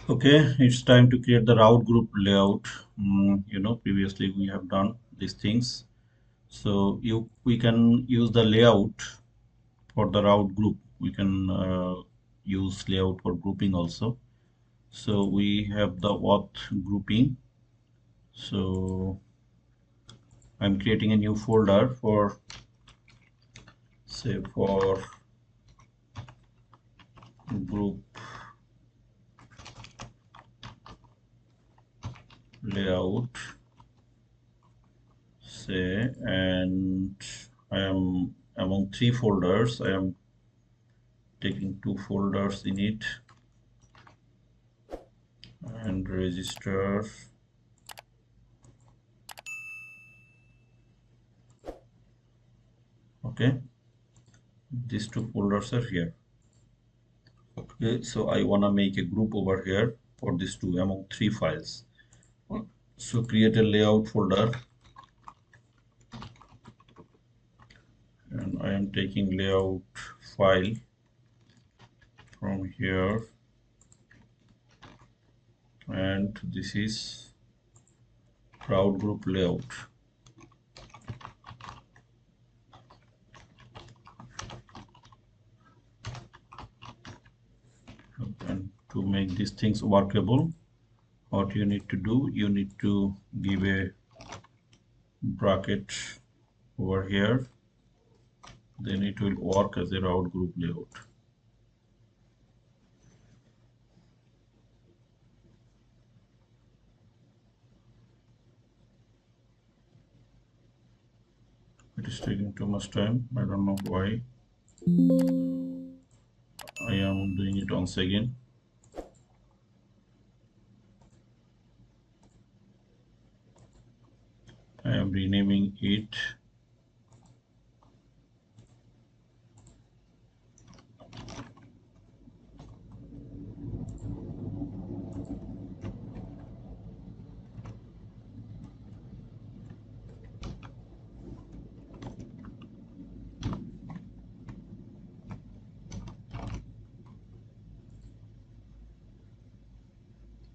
Okay, it's time to create the route group layout. Previously we have done these things. So we can use the layout for the route group. We can use layout for grouping also. So we have the auth grouping. So I'm creating a new folder for, say, for group layout, say, and I am among three folders. I am taking two folders in it, and register. Okay, these two folders are here. Okay, so I want to make a group over here for these two among three files. So create a layout folder, and I am taking layout file from here, and this is route group layout. And to make these things workable, what you need to do, you need to give a bracket over here, then it will work as a route group layout. It is taking too much time. I don't know why. I am doing it once again. I am renaming it.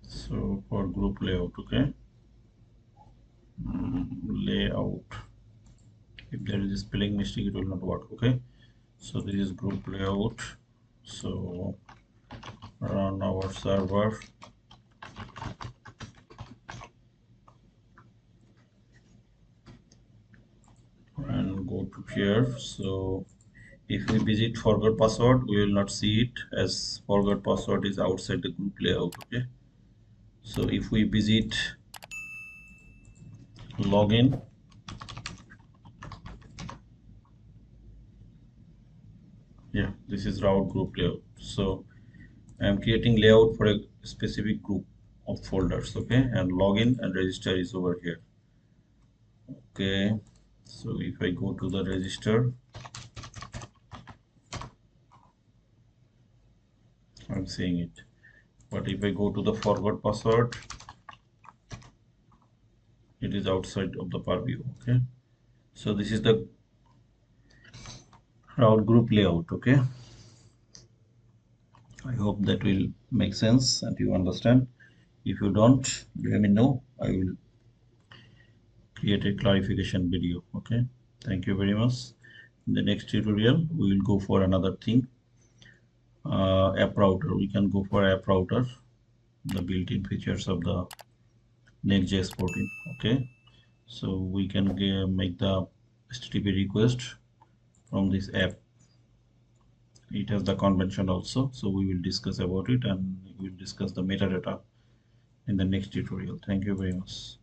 So for group layout, okay. Layout. If there is a spelling mistake, it will not work. Okay. So this is group layout. So run our server. And go to here. So if we visit forgot password, we will not see it, as forgot password is outside the group layout. Okay. So if we visit login, yeah, this is route group layout. So I am creating layout for a specific group of folders. Okay, and login and register is over here. Okay, so if I go to the register, I'm seeing it. But if I go to the forgot password, it is outside of the purview. Okay, so this is the route group layout. Okay, I hope that will make sense and you understand. If you don't, let me know. I will create a clarification video. Okay, thank you very much. In the next tutorial, we will go for another thing. App router. We can go for app router, the built-in features of the Next.js 14. Okay, so we can make the HTTP request from this app. It has the convention also, so we will discuss about it, and we will discuss the metadata in the next tutorial. Thank you very much.